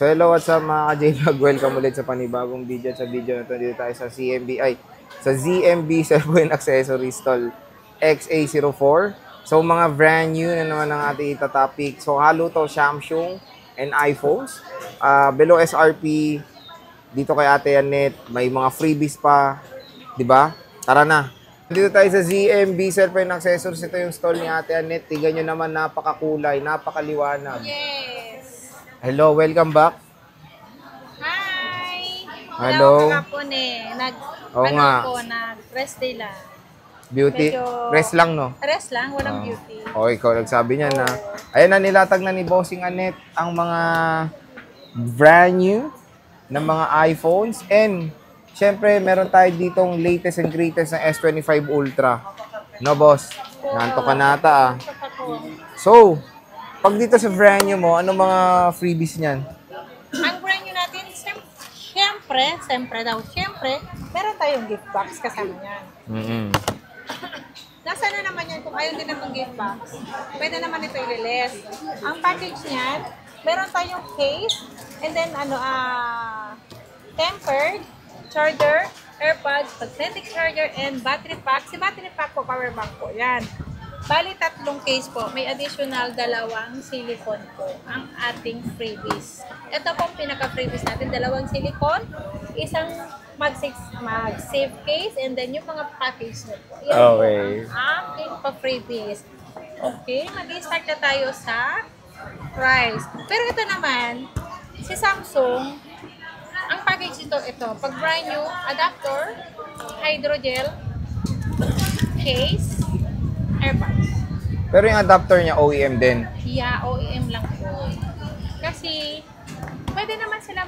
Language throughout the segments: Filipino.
So hello, what's up mga ka-J-Vlog? Welcome ulit sa panibagong video. Sa video na ito, dito tayo sa ZMB Cellphone Accessories Stall XA04. So mga brand new na naman ang ating itatopic. So halo to Samsung and iPhones. Below SRP, dito kay Ate Annette, may mga freebies pa. Diba? Tara na! Dito tayo sa ZMB Cellphone Accessories. Ito yung stall ni Ate Annette. Tignan nyo naman, napakakulay, napakaliwanag. Yes! Hello, welcome back. Hi! Hello. Wala ko Oo nga. nag-rest day lang. Beauty? Rest lang, no? Rest lang, walang beauty. O, ikaw nagsabi niya na. Ayan na, nilatag na ni Bossing Annette ang mga brand new na mga iPhones. And, syempre, meron tayo ditong latest and greatest na S25 Ultra. No, boss? Nanto ka nata, ah. So, pag dito sa brand new mo, anong mga freebies niyan? Ang brand new natin, siyempre, meron tayong gift box kasama yan. Nasa na naman yan, kung ayaw din ng gift box, pwede naman ito i-release. Ang package niyan, meron tayong case, and then, tempered, charger, AirPods, magnetic charger, and battery pack. Si battery pack po, power bank po, yan. Bali, 3 case po. May additional 2 silicone po ang ating freebies. Ito po ang pinaka-freebies natin. 2 silicone, isang mag-safe case, and then yung mga package na po. Yan Okay. po ang ating pa-freebies. Okay, mag-start na tayo sa price. Pero ito naman, si Samsung, ang package ito, pag brand new, adapter, hydrogel, case, AirPods. Pero yung adapter niya, OEM din. Yeah, OEM lang po. Kasi, pwede naman sila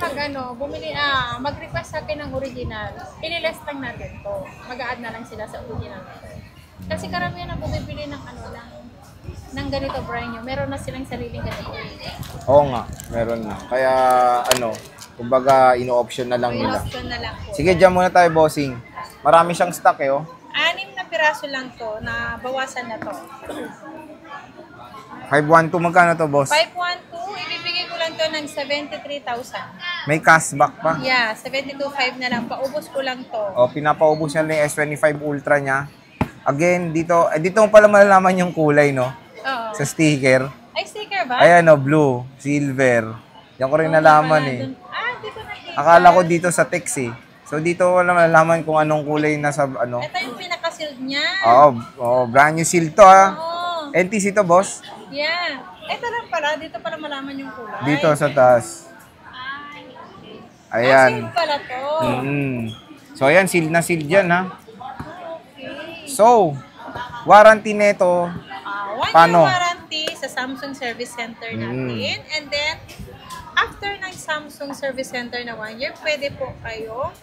mag-request sa akin ng original. Ililest lang natin to. Mag-a-add na lang sila sa original na to. Kasi karamihan na bumibili ng ganito brand new. Meron na silang sariling ganito. Oo nga, meron na. Kaya, kumbaga, ino-option na lang nila. In-option na lang po. Sige, dyan muna tayo, bossing. Marami siyang stock, eh, oh. 6 na piraso lang to, na bawasan na to. 512, magkano to, boss? 512, ibibigay ko lang to ng 73,000. May cashback pa. Yeah, 72,500 na lang. Paubos ko lang to. O, pinapaubos niya lang yung S25 Ultra niya. Again, dito mo pala malalaman yung kulay, no? Oo. Sa sticker. Ay, sticker ba? Ayan, no, blue, silver. Yan ko rin nalaman, eh. Di ko nakita. Akala ko dito sa text, eh. So, dito wala malalaman kung anong kulay na sa, Ito yung pinaka-sealed niya. Oo, brand new seal to, ha. Oo. NTC to, boss. Yeah. Ito lang pala. Dito pala malaman yung kulay. Dito sa taas. Ay, okay. Ayan. Sealed pala to. So, ayan, sealed na sealed yan, ha. Okay. So, warranty nito, 1 paano? year warranty sa Samsung Service Center natin. And then, after ng Samsung Service Center na 1 year, pwede po kayo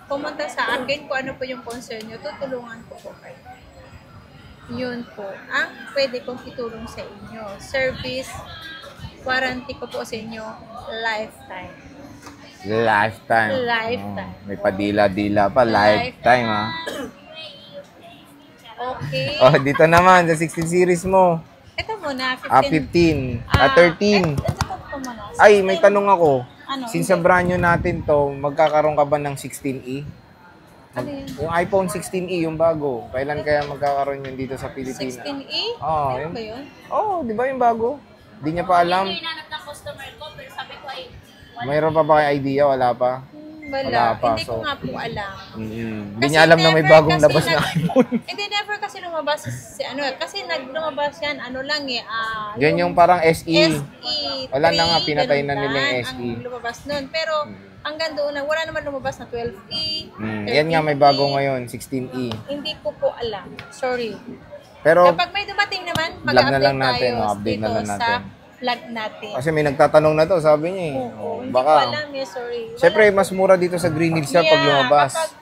pumunta sa akin kung ano po yung concern nyo. Tutulungan ko po kayo. Yun po ang pwede kong itulong sa inyo. Service, warranty ko po sa inyo, lifetime. Lifetime. Lifetime. May padila-dila pa. Lifetime, ha. Okay. Oh, dito naman, sa 16 series mo. Ito muna, 15. 13. Ito po muna. Ay, may tanong ako. Ano? Since sa brand new natin to, magkakaroon ka ba ng 16E? Ano yun? Yung iPhone 16E, yung bago. Kailan kaya magkakaroon yun dito sa Pilipinas? 16E? Oo. Ano ba yun? Oo, di ba yung bago? Hindi niya pa alam. Yung hinanap ng customer ko, pero sabi ko ay, Mayroon pa ba kayo idea? Wala pa? Wala. Wala pa, Hindi ko so- nga po alam. Hindi Kasi niya alam na may never bagong kasi labas na iPhone. Hindi, never kasi lumabas kasi lumabas yan, Yan yung parang SE. SE. Wala na nga, 3, pinatay na ganun nila yung lang SE. ang lumabas nun. Pero, hanggang doon na, wala naman lumabas na 12E. Yan nga, may 13E. bago ngayon, 16E. Hindi ko po alam. Sorry. Pero, Kapag may dumating naman, vlog na lang mag-update natin, tayo update na dito lang sa natin. vlog natin. Kasi may nagtatanong na to, sabi niya eh. Oo, hindi Baka, ko alam eh, sorry. syempre, mas mura dito sa Green Hills siya pag lumabas. Kapag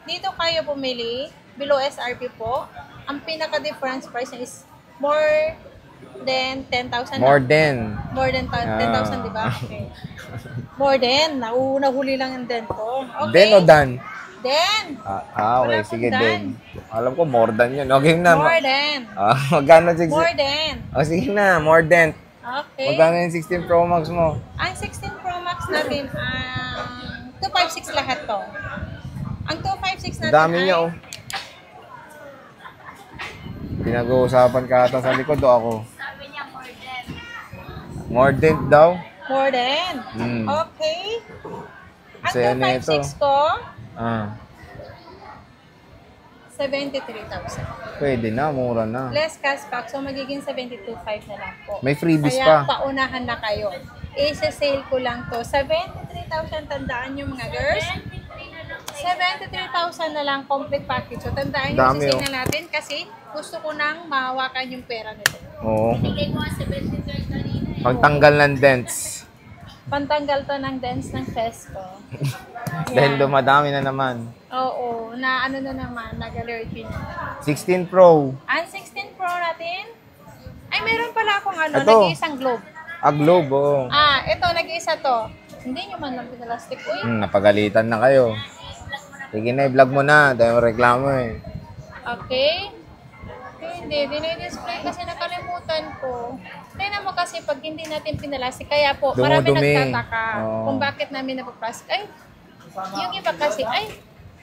dito kayo bumili, below SRP po, ang pinaka-difference price niya is more than 10,000. More than. More than 10,000, di ba? Okay. More than. Nahuli lang yung den to. Okay. Den o dan? Den. Okay, Wala sige, akong den. Alam ko, more than yun. Okay na. More than. Magkano? More than. Sige na, more than. Okay. Magkano yung 16 Pro Max mo? Ang 16 Pro Max natin, 256 lahat to. Ang 256 natin Dami niya, oh. Pinag-uusapan ka ata sa likod, o ako? Sabi niya more than. Mordent daw? More than. Hmm. Okay. Ang Saya na 256 ko, Ah, 73,000. pwede na, mura na. Less cashback, so magiging 72,500 na lang po. May freebies Kaya pa. paunahan na kayo. Isa-sale ko lang to. 73,000, tandaan nyo mga girls. 73,000 na lang complete package. So tandaan nyo, Dami, isa-sale na natin kasi gusto ko nang mahawakan yung pera nito. Oo. Bigay ko nga 73 kanina eh. Pagtanggal ng dents. Pantanggal to ng dents ng Fesco. Dahil dumadami na naman. Oo, na ano na naman, nag-allergy na. 16 Pro. Ang 16 Pro natin, ay meron pala akong ano, Ito. nag-iisang globe. Globe, oo. Ito, nag-iisa to. Hindi nyo man lang pinalastik. Uy, Napagalitan na kayo. Sige na, i-vlog mo na. Dahil reklamo eh. okay. Hindi, dinidisplay kasi nakalimutan ko. Tingnan mo kasi pag hindi natin pinalastik, kaya po, marami Dumudumi. nagtataka Oo. kung bakit namin napaplastik. Ay, yung iba kasi, ay,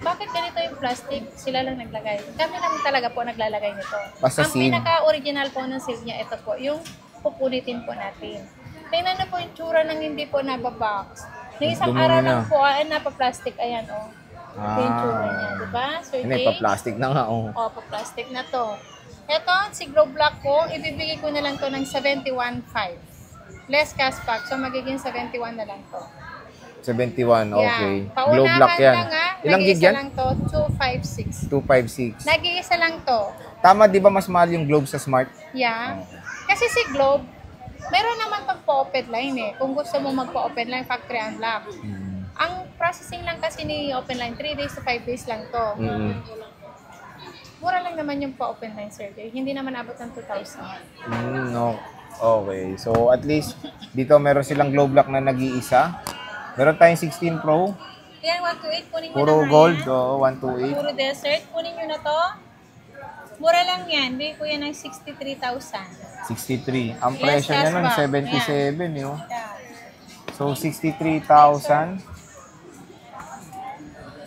bakit ganito yung plastic? Sila lang naglagay. Kami lang talaga po naglalagay nito. Basta Ang seal. pinaka-original po ng seal niya, ito po, yung pupunitin po natin. Tingnan na po yung tsura ng hindi po nababox. Yung isang Dumi araw na. lang po, ay napaplastic, ayan o. Ito yung tsura niya, di ba? Sir Hindi, Jay? pa-plastic na nga, oh. O, pa-plastic na to. Ito, si Glow Black ko, ibibigay ko na lang to ng 71.5. Less cashback, so magiging 71 na lang to. 71, okay. Yan. Glow black Paunahan yan. lang ha. Ilang gig Nag-iisa yan? lang to, 256. 256. Nag-iisa lang to. Tama, di ba mas mahal yung Globe sa Smart? Yeah. Kasi si Globe, meron naman tong pa-open line eh. Kung gusto mo magpa-open line, factory unlock. Ang processing lang kasi ni open line, 3 days to 5 days lang to. Mm. Mura lang naman yung pa-open line survey. Hindi naman abot ng 2,000. No. Okay. So, at least, dito meron silang Glow black na nag-iisa. Meron tayong 16 Pro. Yan, 128, kunin nyo Puro na nga gold. yan. Oo, 128. Puro desert, kunin nyo na to. Mura lang yan. Bigay ko yan ng 63,000. 63. Ang Yes, presyo niya nun, cashback. 77. Yun. Yeah. So, 63,000.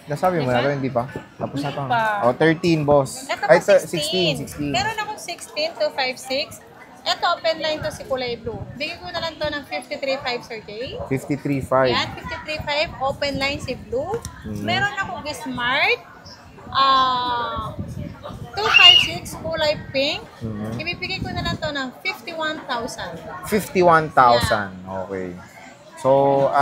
Nasabi mo na rin, hindi pa? Tapos na to. Hindi pa. O, 13, boss. Ito Ay, po 16. 16. Meron akong 16 to 56. Ito, open line to si kulay blue. Bigay ko na lang to ng 53.5 Sir Jay. 53.5. Yan, 53.5. Open line si blue. Mhm. Meron akong smart. 256 kulay pink. Mhm. Ibibigay ko na lang to ng 51,000. 51,000. Okay. So,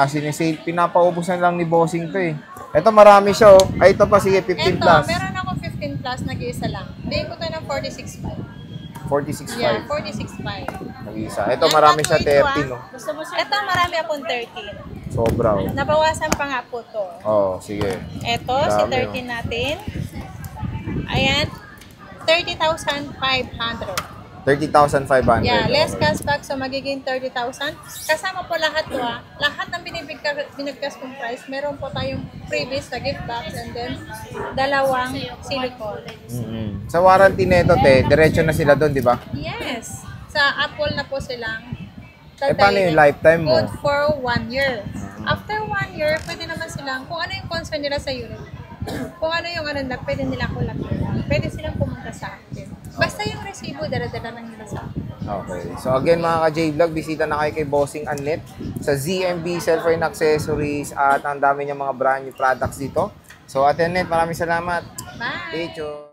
sinisale, pinapaubos na lang ni Bossing to eh. Ito marami siya oh. Ay, ito pa, sige, 15 Ito, plus. meron akong 15 plus, nag-iisa lang. Bigay ko to ng 46.5. 46.5. Yeah, 46.5. Nag-isa. Ito marami siya, 30 no. Gusto mo siya? Ito, marami akong 13. Sobra oh. Nabawasan pa nga po to. Oh, sige. Ito, si Dami, 13 natin. Ayan, 30,500. 30,500. Yeah, less Okay. cashback, so magiging 30,000. Kasama po lahat to ha. Lahat ng binigkas kong price, meron po tayong previous na gift box and then dalawang silicone. Mhm. Sa warranty nito, te, diretso na sila doon, di ba? Yes. Sa Apple na po silang Paano yung lifetime mo? good for 1 year. After 1 year, pwede naman silang, kung ano yung concern nila sa unit, kung ano yung ano na, pwede nila akong lapitan. Pwede silang pumunta sa akin. Basta yung resibo, dala-dala lang nila sa akin. Okay. So again mga ka-J-Vlog, bisita na kayo kay Bossing Annette sa ZMB Cellphone Accessories at ang dami niyang mga brand new products dito. So Ate Annette, maraming salamat. Bye! Techo.